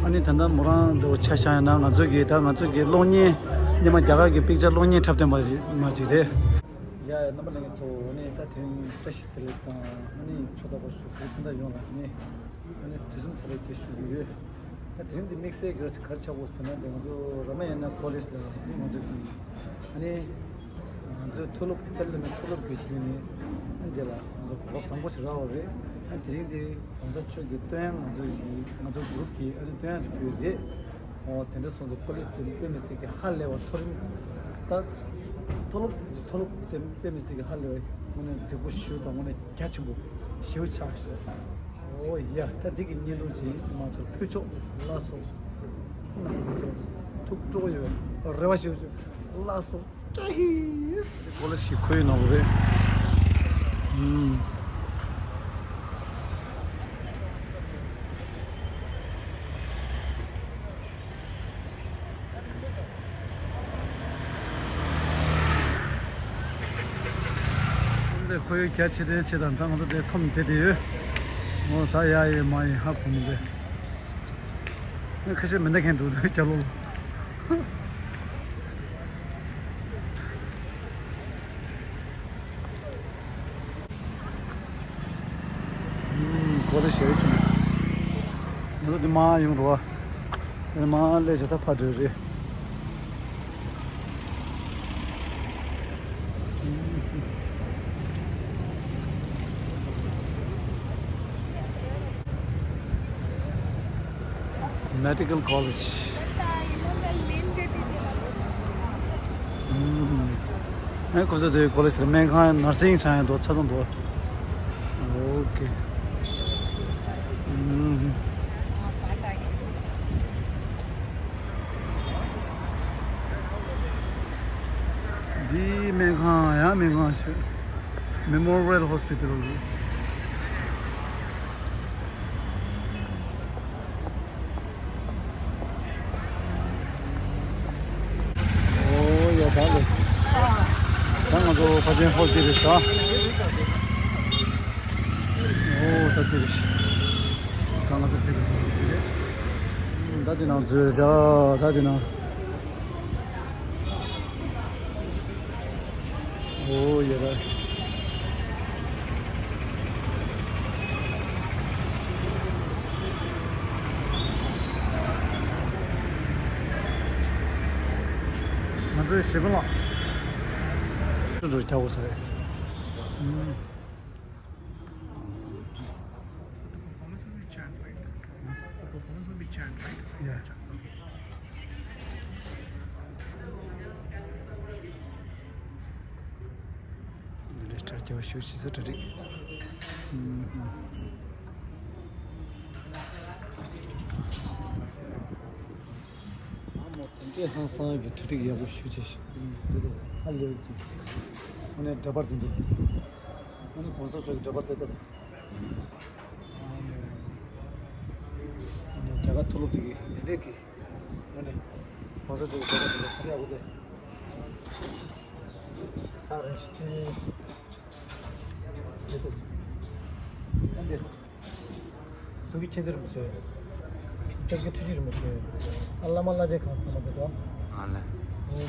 아니 단다 모란도 차샤나 가족이 다 가족이 롱니 니마 자가기 픽처 롱니 탑데 마지래 야 나발랭이 저네 다트린 스페셜리스트 아니 쳐다볼 수 있다 용아니 아니 무슨 프로젝트 수비에 다트린데 믹스에 그렇게 가르쳐 보스는 내가 라마야나 콜레스라 먼저 아니 저 톨롭 때문에 톨롭 교수님이 안데라 저 고급 상고시라오래 한 드린데 먼저 쪽에 또한 먼저 그룹이 아니 또한 그게 텐데서 저 폴리스 때문에 할래와 소림 딱 톨롭 때문에 할래 오늘 제고 쉬우다 오늘 같이 뭐 쉬우차 오야 다 되게 니도지 맞아 표정 라서 툭 쪼요 레와시오 라서 폴리스 거의 나오래 근데 거의 개체대 재단 당도 내 컴퓨터에 뭐 다야에 많이 하고는데 그래서 맨날 괜도 잘로 거기 쉐이 좀 있어 너도 마 용로 마 레저다 파드리 medical college 그래서 그 college 메가 nursing 사이도 찾은도 오케이 디 메가야 메가 메모리얼 호스피탈 당도 가진 홀들이다. 오, 다들이시. 강아지 세계서. 다디나 저자 다디나. 오, 얘가. 맞아, 시분라. 타고 살아. Start your shoes is it? 이제 항상 기트리기 하고 쉬지. 할려 있지. 오늘 잡았던데. 오늘 벌써 저기 잡았다. 오늘 제가 털어두기 이렇게. 오늘 벌써 저기 잡았다. 그래 하고 돼. 사르시티. 근데 저기 체제를 못해. 저기 투지를 못해. 알라말라제 간사마도 알래. 네. 네.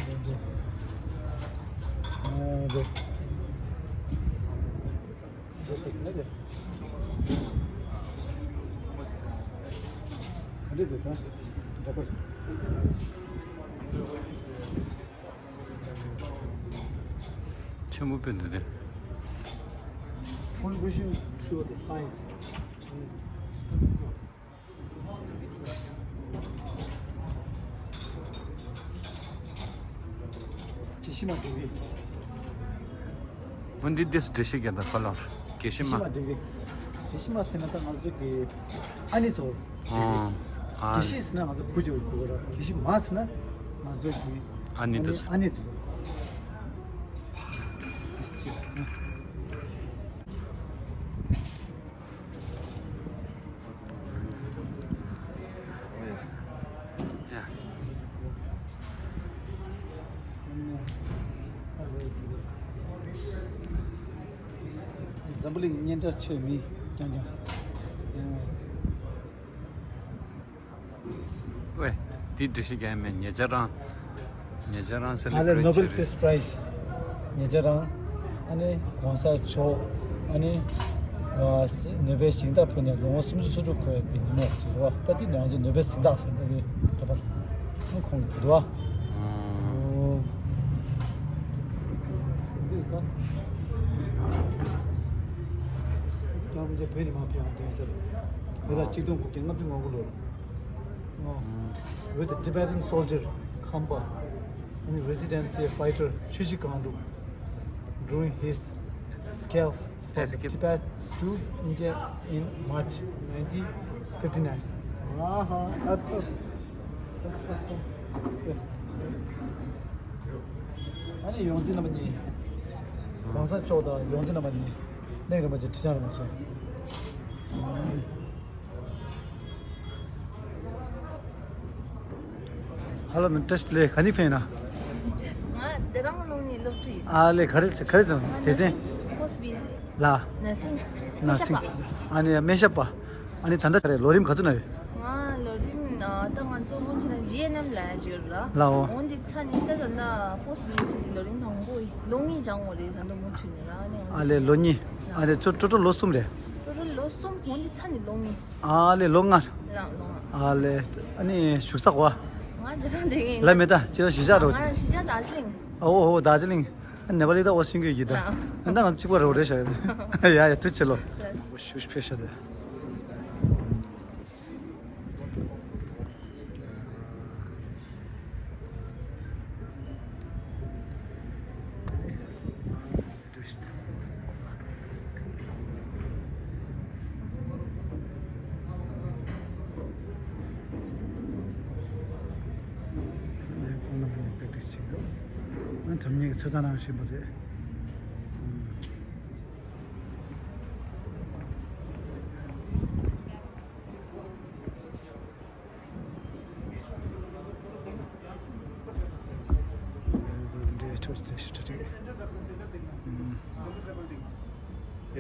네. 근데 됐다. 잡아. 처음 뵀는데. One vision through the science. Kishima degree. When did this dish get the color? Kishima degree. Kishima senata 나중에 아니죠. Kishina 아주 부조 그거라. Kishima스나 나중에 아니죠. Zambling nyenda chemi nyanya. 왜? 디드시게 하면 예자랑 Ale 셀레브레이트. Nobel Peace Prize. Nyejarang ani wangsa cho ani Nobel singda phone long sum su ru ko bi mo wa ta di nang Nobel singda sen da bi ta ba mo khong du wa o di ka ta mu je pheni ma phya de sa weda chidong ko teng ma bi mo lo with the Tibetan soldier Khamba and residency fighter Shishikandu during his escape from Tibet to India in March 1959. That's awesome. 아니 용진 남니 광산 쪽다 용진 남니 내가 뭐지 지자는 뭐지 Hello, test le khani phena. Derang noni lotri. Le khare jon. Teje. Post busy. La. Nursing. Ani meshapa. Ani thanda sare lorim khajuna. Lorim tangan so mun china GNM la jura. Lao. Ondi chani ta dana post busy lorim thangbo longi jangori thando mun china. Ale loni. Ale total losum re. Total losum ondi chani longi. Ale longa. Longa. Ale ani shuksa wa. derang dengin. La meta chido shija ro. Shija Darjeeling. Oh, Darjeeling. Never da washing ge gida. Anda nang chikwa ro re sha. Ya tu chelo. Shush pesha de. 점령이 처단하신 분이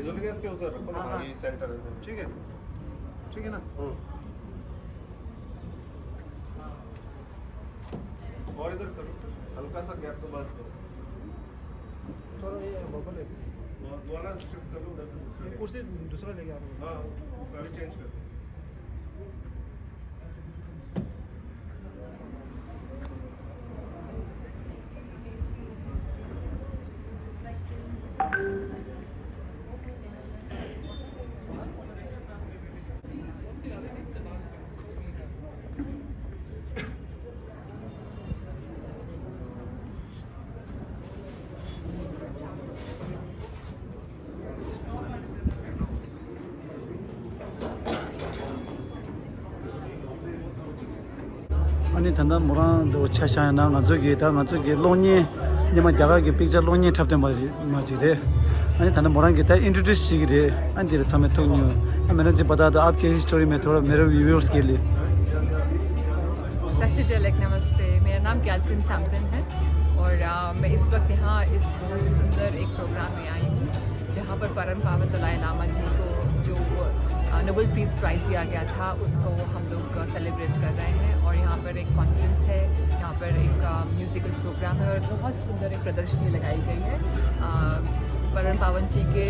एजोलिंगस के उधर रखो ना ये centre है ठीक है ना और इधर करो हल्का सा गैप तो बात करो थोड़ा ये बबल है वाला शिफ्ट कर लो उधर से कुर्सी दूसरा लेके आ रहा हूं हां वो भी चेंज कर दो 아니 단다 모란 도 차샤나 가족이 다 가족이 로니 니마 자가기 픽처 로니 탑데 마지래 아니 단다 모란 के इंट्रोड्यूस 시기래 안디를 참에 토뉴 मैंने जी बता दो आपके हिस्ट्री में थोड़ा मेरे व्यूअर्स के लिए नमस्ते मेरा नाम कैल्विन सैमसन है और मैं इस वक्त यहाँ इस बहुत सुंदर एक प्रोग्राम में आई हूँ जहाँ पर परम पावन दलाई लामा जी को जो नोबेल पीस प्राइज़ दिया गया था उसको हम लोग सेलिब्रेट कर रहे हैं और यहाँ पर एक कॉन्फ्रेंस है यहाँ पर एक म्यूज़िकल प्रोग्राम है और बहुत सुंदर एक प्रदर्शनी लगाई गई है परम पावन जी के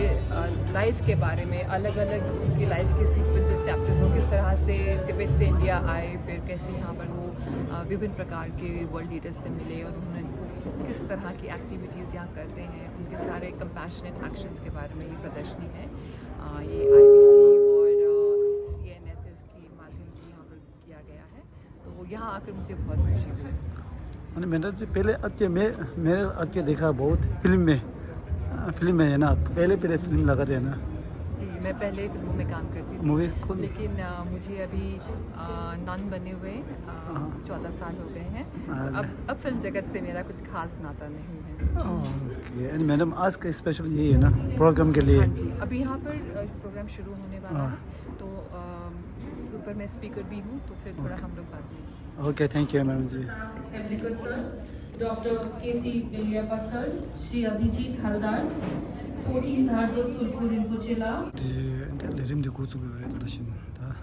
लाइफ के बारे में अलग अलग उनकी लाइफ के सीक्वेंसेस चैप्टर्स हो किस तरह से तिब्बत से इंडिया आए फिर कैसे यहाँ पर वो विभिन्न प्रकार के वर्ल्ड लीडर्स से मिले और उन्होंने किस तरह की एक्टिविटीज़ यहाँ करते हैं उनके सारे कंपैशनेट एक्शंस के बारे में ये प्रदर्शनी है ये IBC और CNSS के माध्यम से यहाँ पर किया गया है तो यहाँ आकर मुझे बहुत खुशी हुई मैंने मैंने जी पहले आपके मेरे आपके देखा बहुत फिल्म में है ना पहले फिल्म लगाते हैं ना जी मैं पहले फिल्मों में काम करती थी मूवी लेकिन मुझे अभी नन बने हुए 14 साल हो गए हैं अब फिल्म जगत से मेरा कुछ खास नाता नहीं है ओके मैडम आज का स्पेशल यही है ना प्रोग्राम के लिए हाँ जी अभी यहाँ पर प्रोग्राम शुरू होने वाला है तो ऊपर मैं स्पीकर भी हूँ तो फिर थोड़ा हम लोग बात करेंगे okay thank you madam ji Dr. K.C. Bilyappa sir, Sri Abhijit Haldar, 14 Dhardot Fulpur Rinpoche La. 네, 레림도 고속을 그래 다시 다.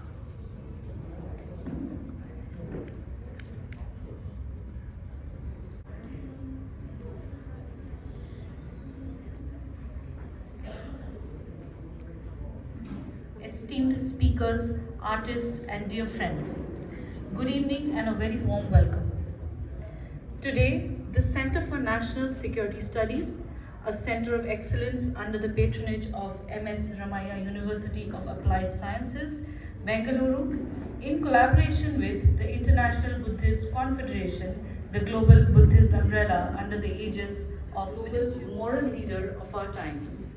esteemed speakers, artists, and dear friends. Good evening and a very warm welcome. Today, the Center for National Security Studies, a center of excellence under the patronage of MS Ramaiah University of Applied Sciences, Bangalore, in collaboration with the International Buddhist Confederation, the global Buddhist umbrella under the aegis of the moral leader of our times.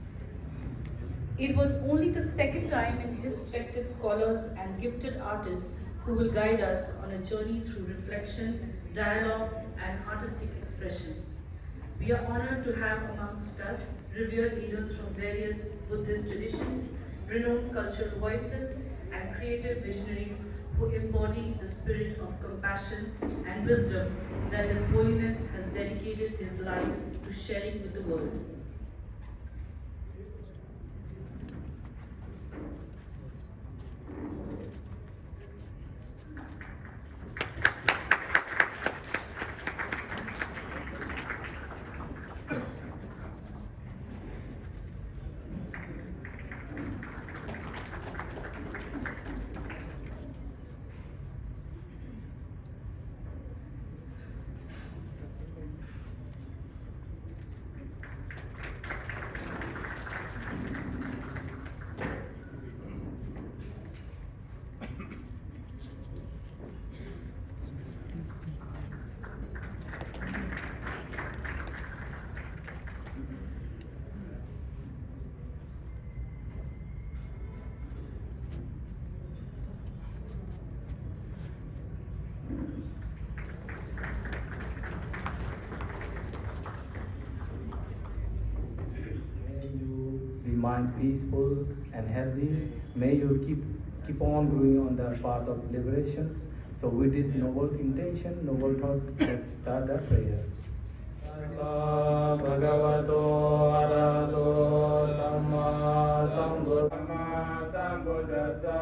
It was only the second time in his respected scholars and gifted artists who will guide us on a journey through reflection, dialogue, and artistic expression. We are honored to have amongst us revered leaders from various Buddhist traditions, renowned cultural voices, and creative visionaries who embody the spirit of compassion and wisdom that His Holiness has dedicated his life to sharing with the world. Be mind peaceful and healthy. May you keep on growing on the path of liberations. So with this noble intention, noble thoughts, let's start the prayer. Bhagavato arahato samma sambuddhassa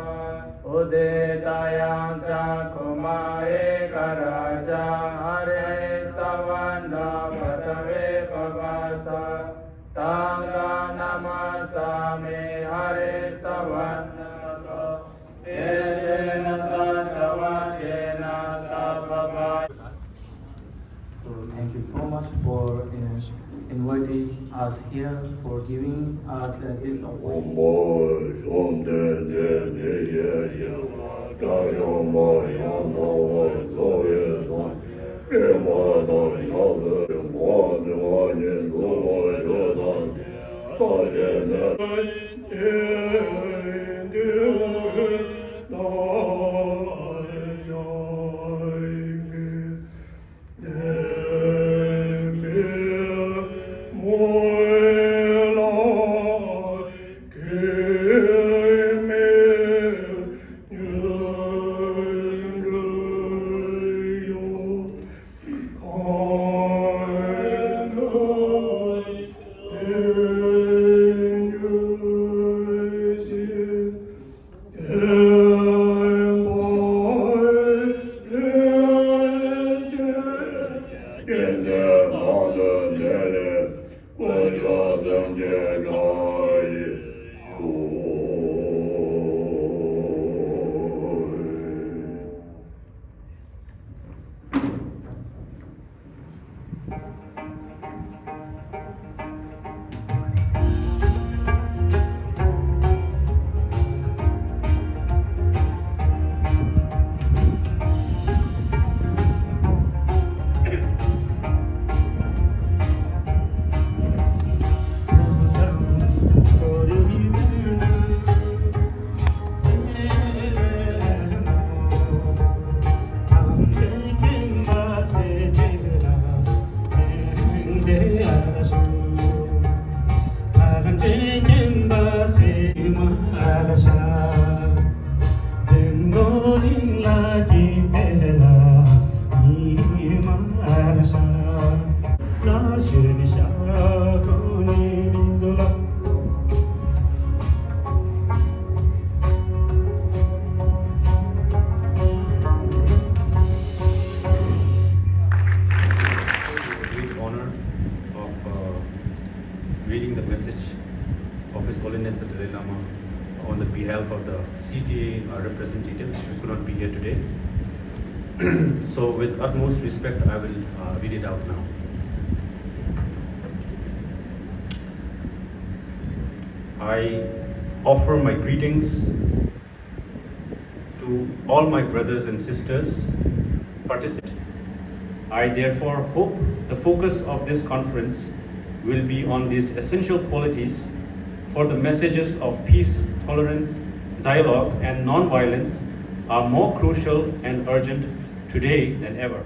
udetayam ca kuma ekaraja hare savana bhatave pavasa tam namasami hare savana edena sachavajena sabhava. So thank you so much for inviting us here, for giving us this opportunity. Of on the behalf of the CTA representatives who could not be here today. So with utmost respect, I will read it out now. I offer my greetings to all my brothers and sisters participant. I therefore hope the focus of this conference will be on these essential qualities for the messages of peace, tolerance, dialogue, and non-violence are more crucial and urgent today than ever.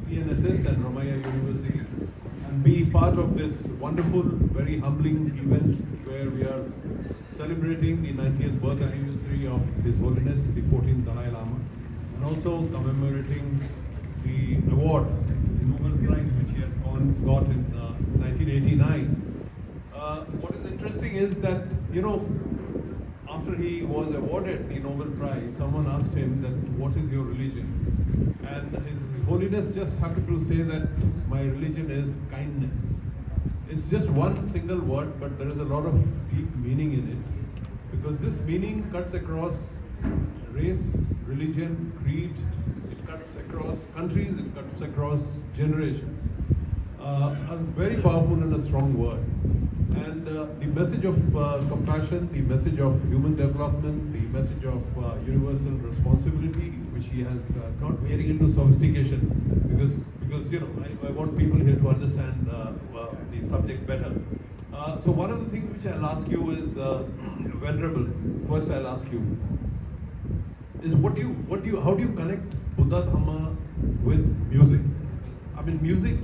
PNSS and Ramaiah University and be part of this wonderful, very humbling event where we are celebrating the 90th birth anniversary of His Holiness the 14th Dalai Lama, and also commemorating the award, the Nobel Prize, which he had got in 1989. What is interesting is that, after he was awarded the Nobel Prize, someone asked him that, what is your religion? And His Holiness just happened to say that my religion is kindness. It's just one single word, but there is a lot of deep meaning in it, because this meaning cuts across race, religion, creed, it cuts across countries, it cuts across generations. A very powerful and a strong word. And the message of compassion, the message of human development, the message of universal responsibility, which he has not getting into sophistication, because I want people here to understand the subject better. So one of the things which I'll ask you is, Venerable, first I'll ask you, is how do you connect Buddha Dhamma with music? I mean, music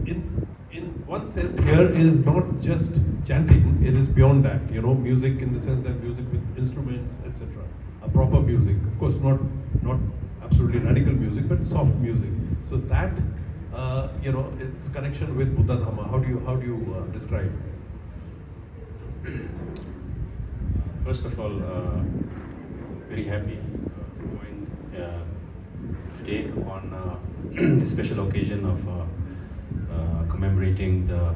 in one sense here is not just chanting, it is beyond that, music in the sense that music with instruments, etc. A proper music, of course not absolutely radical music, but soft music. So that, its connection with Buddha Dhamma, how do you describe it? First of all, very happy to join today on the special occasion of commemorating the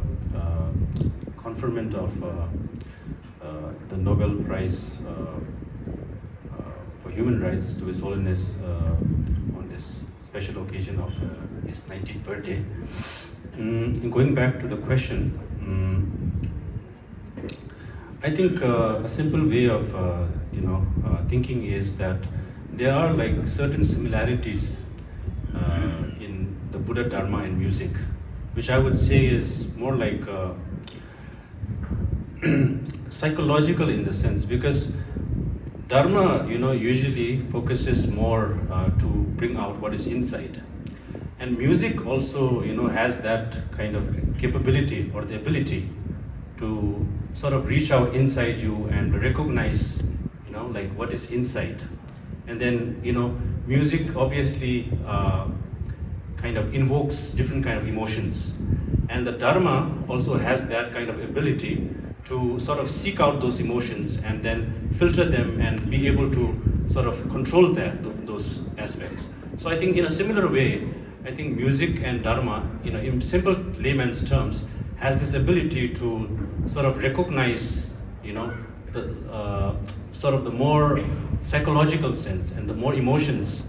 conferment of the Nobel Prize for Human Rights to His Holiness on this special occasion of his 90th birthday. Going back to the question, I think a simple way of thinking is that there are like certain similarities in the Buddha Dharma and music, which I would say is more like psychological in the sense, because Dharma, usually focuses more to bring out what is inside. And music also, has that kind of capability or the ability to sort of reach out inside you and recognize, like what is inside. And then, music obviously kind of invokes different kind of emotions. And the Dharma also has that kind of ability to sort of seek out those emotions and then filter them and be able to sort of control those aspects. So I think in a similar way, I think music and Dharma, in simple layman's terms, has this ability to sort of recognize, the sort of the more psychological sense and the more emotions.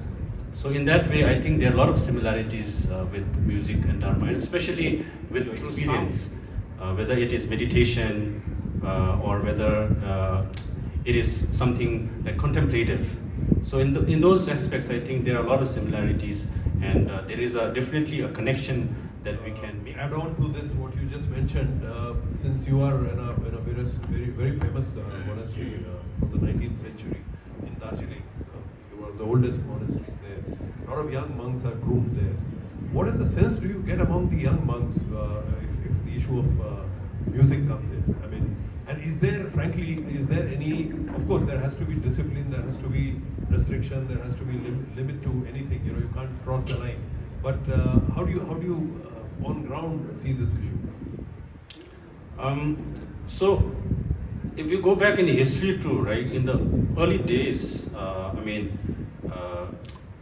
So in that way, I think there are a lot of similarities with music and Dharma, and especially with experience, whether it is meditation or whether it is something like contemplative. So in those aspects, I think there are a lot of similarities, and there is definitely a connection that we can make. Add on to this, what you just mentioned, since you are in a very, very famous monastery from the 19th century in Darjeeling, you are the oldest monasteries there. A lot of young monks are groomed there. What is the sense do you get among the young monks if the issue of music comes in? I mean, and is there any, of course there has to be discipline, there has to be restriction, there has to be limit to anything, you can't cross the line. But how do you on ground see this issue? So if you go back in history too, right, in the early days,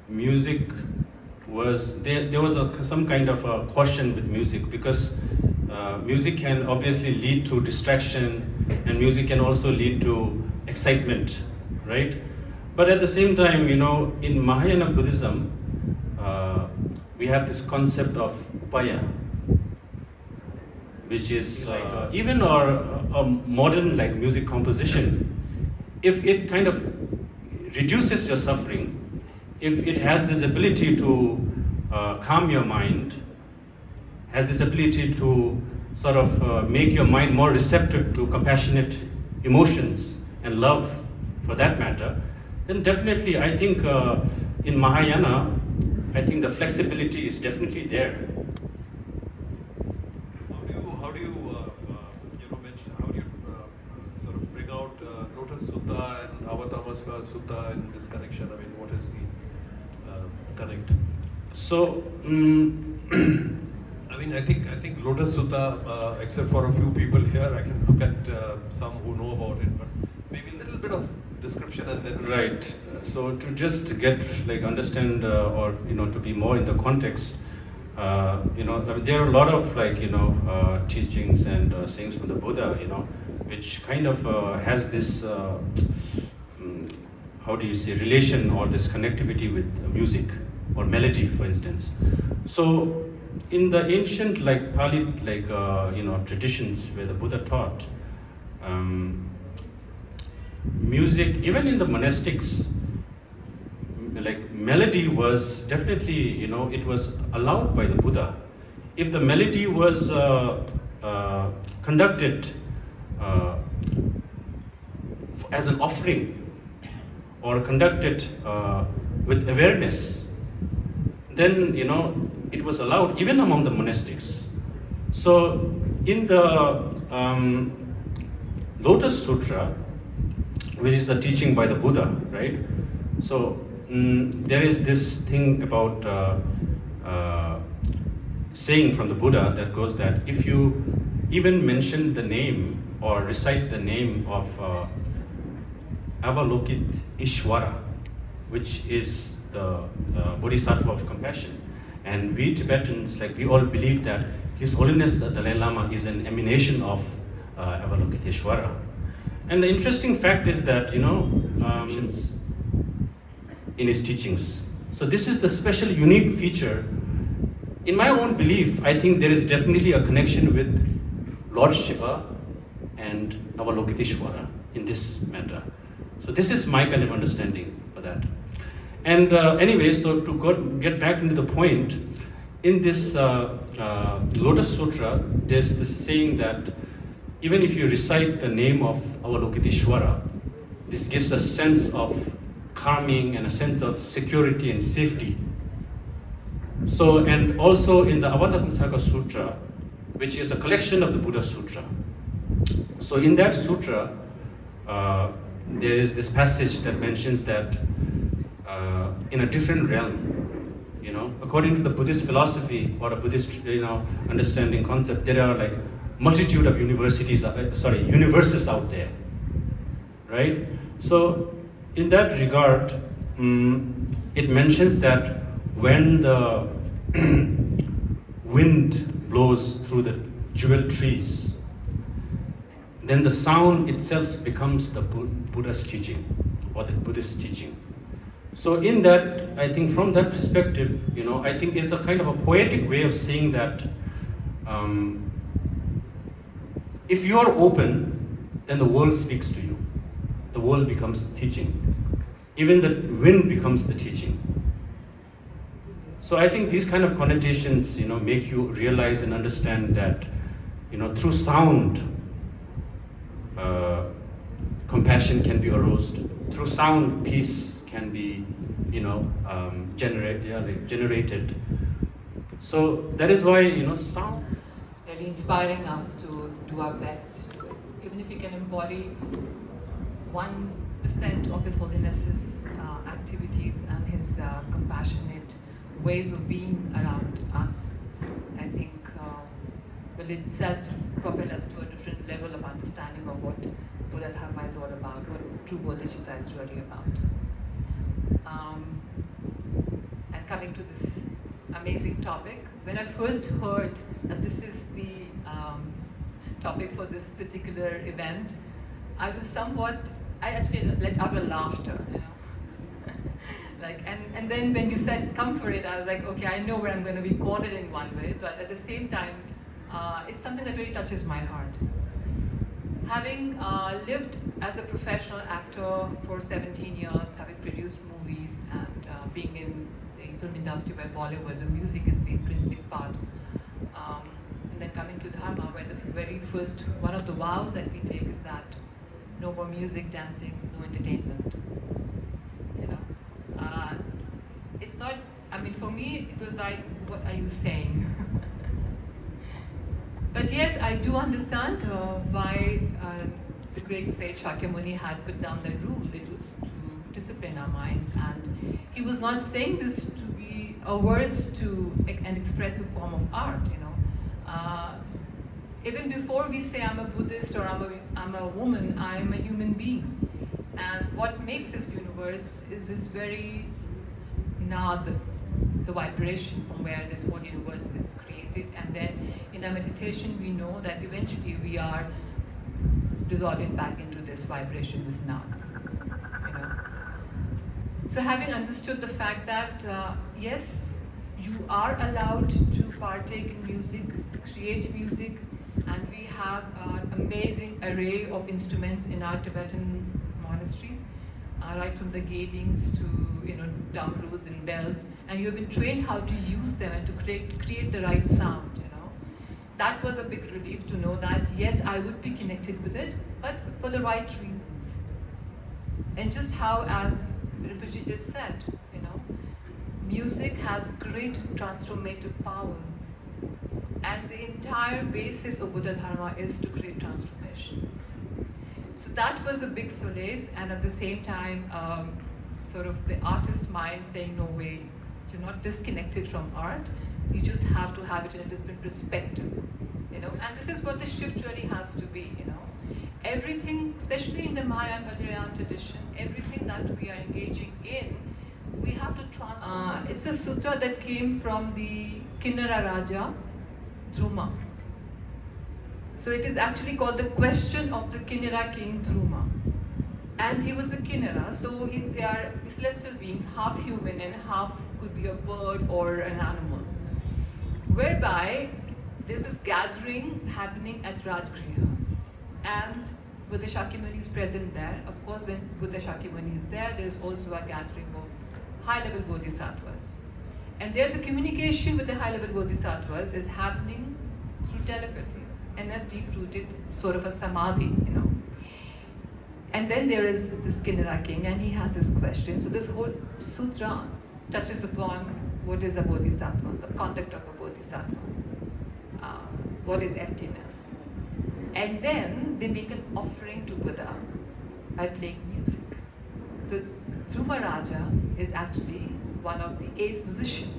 music was, there was some kind of a caution with music, because music can obviously lead to distraction, and music can also lead to excitement, right? But at the same time, in Mahayana Buddhism, we have this concept of upaya, which is even a modern music composition. If it kind of reduces your suffering, if it has this ability to calm your mind, has this ability to sort of make your mind more receptive to compassionate emotions and love, for that matter, then definitely I think in Mahayana, I think the flexibility is definitely there. How do you sort of bring out Lotus Sutta and Avatamsaka Sutta in this connection? I mean, what is the connect? So, I think Lotus Sutta, except for a few people here, I can look at some who know about it, but maybe a little bit of description and then. Right. So to just get understand or to be more in the context, there are a lot of teachings and sayings from the Buddha, which kind of has this how do you say, relation or this connectivity with music or melody, for instance. So in the ancient Pali traditions where the Buddha taught, music, even in the monastics, melody was definitely, it was allowed by the Buddha. If the melody was conducted as an offering or conducted with awareness, then it was allowed even among the monastics. So in the Lotus Sutra, which is a teaching by the Buddha, right? So there is this thing about saying from the Buddha that goes that if you even mention the name or recite the name of Avalokit Ishwara, which is the Bodhisattva of compassion, and we Tibetans, we all believe that His Holiness the Dalai Lama is an emanation of Avalokiteshvara. And the interesting fact is that, in his teachings. So this is the special, unique feature. In my own belief, I think there is definitely a connection with Lord Shiva and Avalokiteshvara in this matter. So this is my kind of understanding for that. And anyway, so to get back into the point, in this Lotus Sutra, there's this saying that even if you recite the name of Avalokiteshvara, this gives a sense of calming and a sense of security and safety. So, and also in the Avatamsaka Sutra, which is a collection of the Buddha Sutra. So in that sutra, there is this passage that mentions that in a different realm, according to the Buddhist philosophy or a Buddhist, understanding concept, there are multitude of universes out there, right? So in that regard, it mentions that when the wind blows through the jewel trees, then the sound itself becomes the Buddha's teaching or the Buddhist teaching. So in that, I think from that perspective, I think it's a kind of a poetic way of saying that if you are open, then the world speaks to you. The world becomes teaching. Even the wind becomes the teaching. So I think these kind of connotations, make you realize and understand that, through sound, compassion can be aroused. Through sound, peace can be, generated. So that is why, sound. Really inspiring us to do our best. Even if we can embody 1% of His Holiness's activities and His compassionate ways of being around us, I think will itself propel us to a different level of understanding. understanding of what Buddha Dharma is all about, what true bodhicitta is really about. And coming to this amazing topic, when I first heard that this is the topic for this particular event, I actually let out a laughter, you know. And then when you said come for it, I was like, okay, I know where I'm going to be cornered in one way, but at the same time, it's something that really touches my heart. Having lived as a professional actor for 17 years, having produced movies and being in the film industry where Bollywood, the music is the intrinsic part, and then coming to Dharma where the very first, one of the vows that we take is that no more music, dancing, no entertainment. You know, it's not, I mean, for me, it was like, what are you saying? But yes, I do understand why the great sage Shakyamuni had put down that rule. It was to discipline our minds, and he was not saying this to be averse to an expressive form of art. You know, even before we say I'm a Buddhist or I'm a woman, I'm a human being, and what makes this universe is this very nad, the vibration from where this whole universe is created, and then in our meditation we know that eventually we are dissolving back into this vibration, this nad. You know? So having understood the fact that yes, you are allowed to partake in music, create music, and we have an amazing array of instruments in our Tibetan monasteries, right from the galings to damrus and bells, and you have been trained how to use them and to create the right sound. You know, that was a big relief to know that yes, I would be connected with it, but for the right reasons. And just how, as Rinpoche just said, you know, music has great transformative power, and the entire basis of Buddha Dharma is to create transformation. So that was a big solace, and at the same time, sort of the artist mind saying, no way, you're not disconnected from art, you just have to have it in a different perspective, you know. And this is what the shift really has to be, you know. Everything, especially in the Maya and Vajrayana tradition, everything that we are engaging in, we have to transform. It's a sutra that came from the Kinnara Raja, Dhruma. So it is actually called the question of the Kinnara king Dhruma. And he was a Kinnara, so they are celestial beings, half human and half could be a bird or an animal. Whereby there's this gathering happening at Rajgriha, and Buddha Shakyamuni is present there. Of course, when Buddha Shakyamuni is there, there's also a gathering of high-level bodhisattvas. And there the communication with the high-level bodhisattvas is happening through telepathy and a deep-rooted sort of a samadhi, you know. And then there is this Kinnara king, and he has this question. So this whole sutra touches upon what is a bodhisattva, the conduct of a bodhisattva, what is emptiness. And then they make an offering to Buddha by playing music. So Dhruma Raja is actually one of the ace musicians.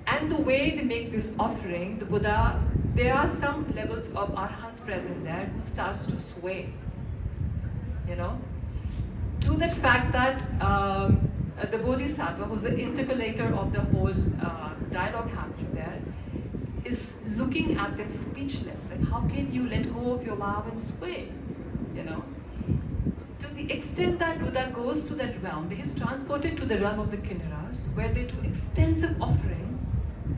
And the way they make this offering, the Buddha, there are some levels of arhants present there who starts to sway, you know, to the fact that the Bodhisattva, who's the intercalator of the whole dialogue happening there, is looking at them speechless. Like, how can you let go of your vow and sway, you know? To the extent that Buddha goes to that realm, he is transported to the realm of the Kinnaras, where they do extensive offering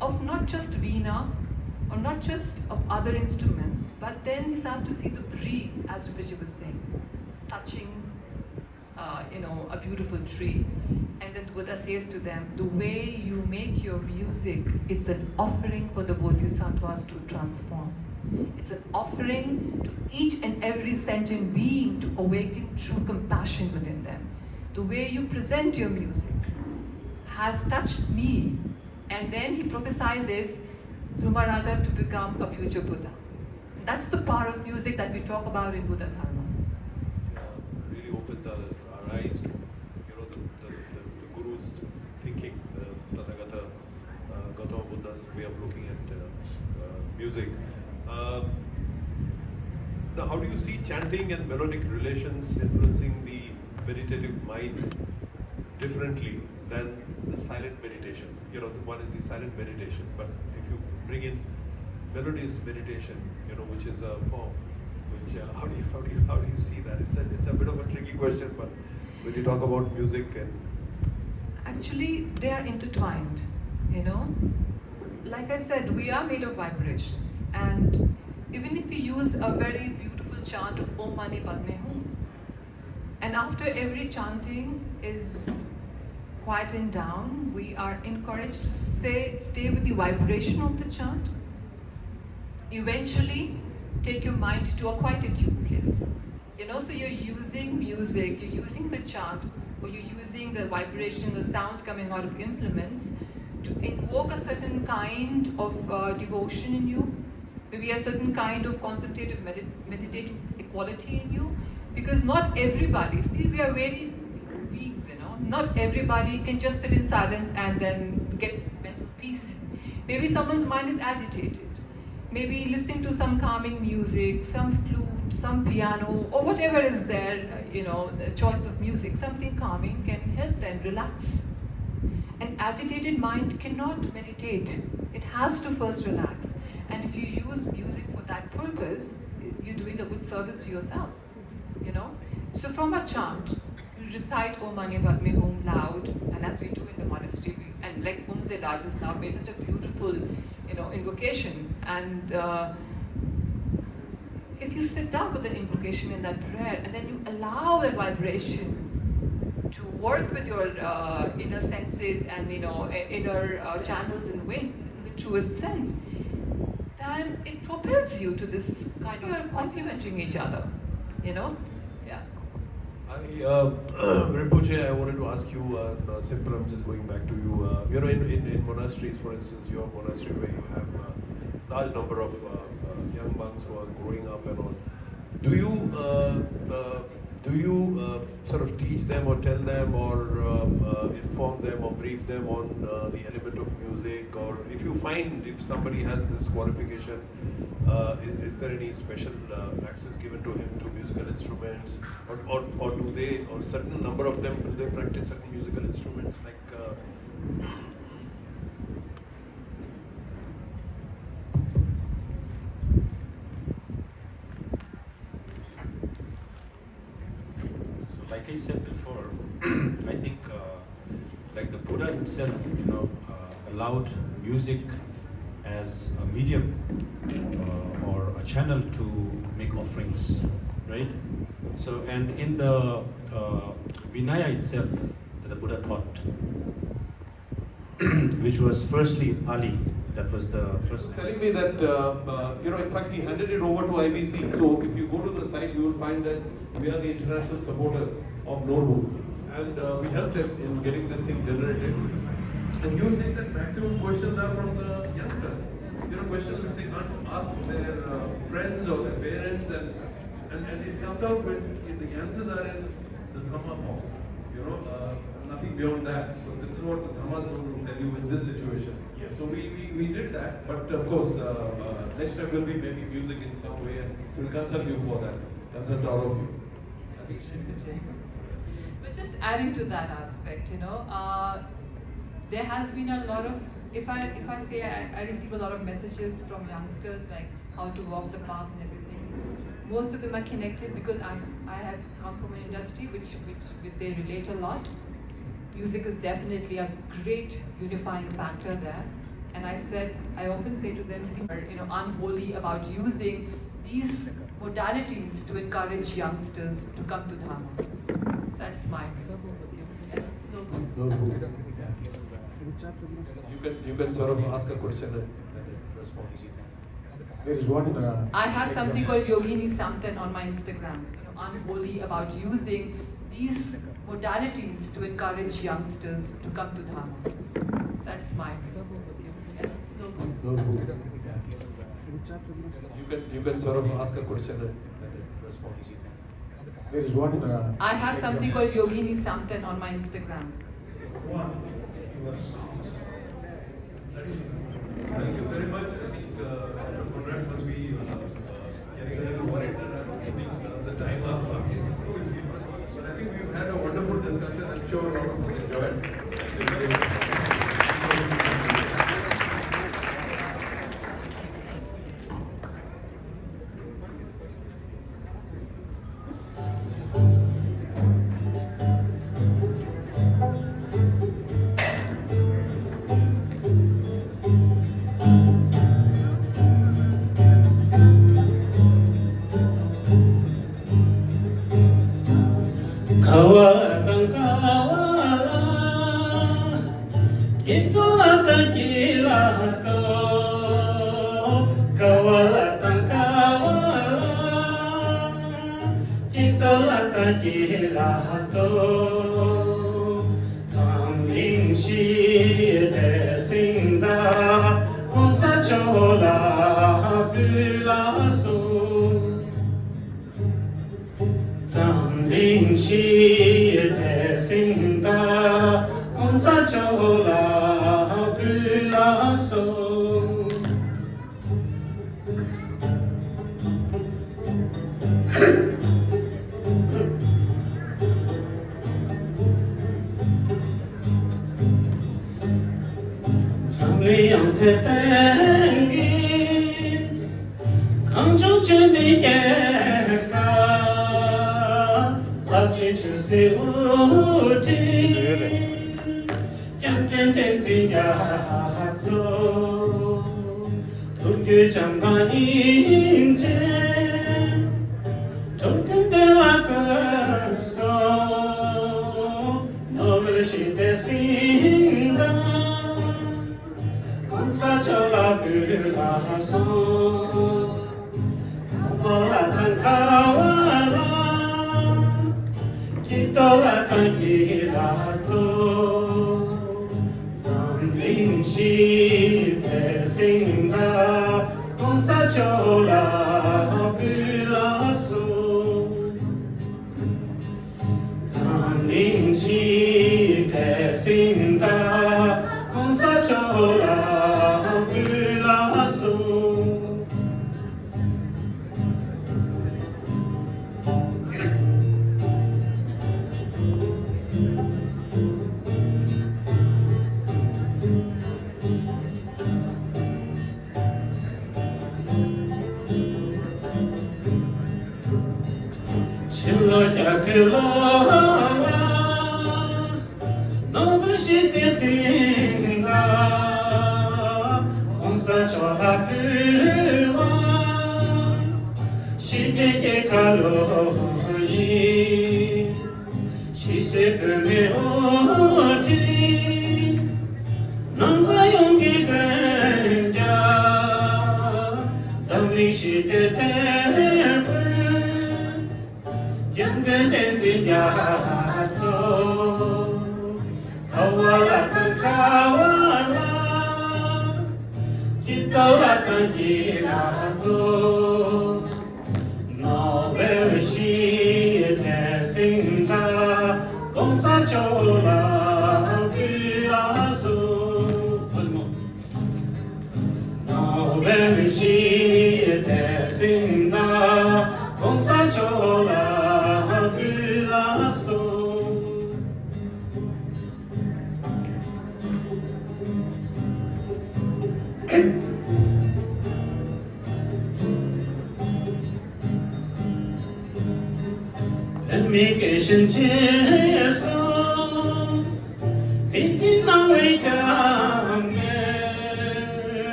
of not just veena, or not just of other instruments, but then he starts to see the breeze, as Rinpoche was saying, touching, a beautiful tree. And then Buddha says to them, the way you make your music, it's an offering for the bodhisattvas to transform. It's an offering to each and every sentient being to awaken true compassion within them. The way you present your music has touched me. And then he prophesizes Dhruma Raja to become a future Buddha. That's the power of music that we talk about in Buddha Dharma. Really opens our eyes to the Guru's thinking, the Tathagata, Gautama Buddha's way of looking at music. Now, how do you chanting and melodic relations influencing the meditative mind differently than the silent meditation. You know, one is the silent meditation, but if you bring in melodious meditation, you know, which is a form, which how do you see that? It's a bit of a tricky question, but when you talk about music and Actually, they are intertwined, you know. Like I said, we are made of vibrations, and even if we use a very beautiful chant of Om Mani Padme Hum, and after every chanting is quieting down, we are encouraged to stay with the vibration of the chant. Eventually, take your mind to a quietude place. You know, so you're using music, you're using the chant, or you're using the vibration, the sounds coming out of implements to invoke a certain kind of devotion in you, maybe a certain kind of concentrative meditative equality in you. Because not everybody, see, we are very beings, you know, not everybody can just sit in silence and then get mental peace. Maybe someone's mind is agitated. Maybe listening to some calming music, some flute, some piano, or whatever is there, you know, the choice of music, something calming can help them relax. An agitated mind cannot meditate. It has to first relax. And if you use music for that purpose, you're doing a good service to yourself, you know. So from a chant, you recite Om Mani Padme Hum loud, and as we do in the monastery, and like Om Zela just now made such a beautiful, you know, invocation. And if you sit down with an invocation in that prayer, and then you allow that vibration to work with your inner senses and, you know, inner channels and winds in the truest sense, then it propels you to this kind of complementing each other, you know? Yeah. Rinpoche, I wanted to ask you, simple, I'm just going back to you. You know, in monasteries, for instance, your monastery where you have a large number of young monks who are growing up and all, do you sort of teach them or tell them or inform them or brief them on the element of music? Or if somebody has this qualification, is there any special access given to him to musical instruments, or do they, or certain number of them, do they practice certain musical instruments like? Like I said before, I think like the Buddha himself, you know, allowed music as a medium or a channel to make offerings, right? So, and in the Vinaya itself that the Buddha taught, which was firstly Pali, that was the first. Telling me that, you know, in fact, he handed it over to IBC. So if you go to the site, you will find that we are the international supporters of Nobel. And we helped him in getting this thing generated. And he was saying that maximum questions are from the youngsters. You know, questions which they can't ask their friends or their parents. And it comes out when the answers are in the Dhamma form. You know, nothing beyond that. So this is what the Dhamma is going to tell you in this situation. Yes. So we did that, but of course, next time will be maybe music in some way, and we'll consult you for that. Consult all of you. I think But just adding to that aspect, you know, there has been a lot of, if I say I receive a lot of messages from youngsters like how to walk the path and everything. Most of them are connected because I have come from an industry which they relate a lot. Music is definitely a great unifying factor there. And I often say to them, you know, unholy about using these modalities to encourage youngsters to come to Dhamma. That's my view. Yeah, it's no good. You can sort of ask a question and respond. There is one. I have something called Yogini Samtan on my Instagram. You know, unholy about using these modalities to encourage youngsters to come to Dhamma. That's my view. Yeah, it's no good. You can sort of ask a question and respond. There is one. I have something called Yogini Samtan on my Instagram. Thank you very much. I think Dr. Conrad must be getting a little worried that I'm shooting time up. But I think we've had a wonderful discussion. I'm sure a lot of us enjoyed.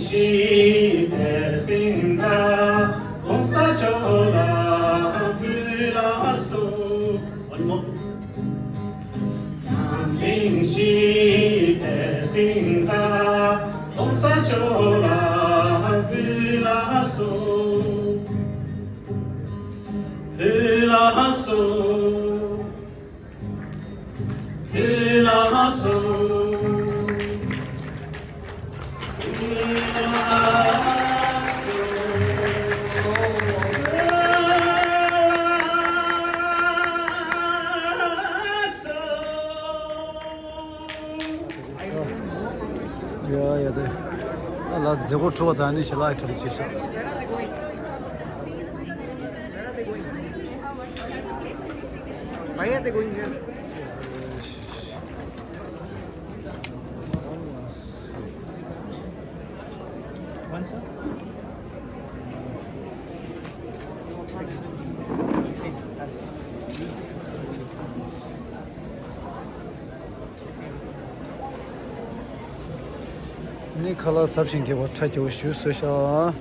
Shi de sinda, Om sa chola. 心系的心大，红沙丘拉比拉苏，比拉苏，比拉苏。Ja, det. Alla det går tror att ni ska lära er det. Why are they going here? Ni kala sabshin ke wa cha jo shu so sha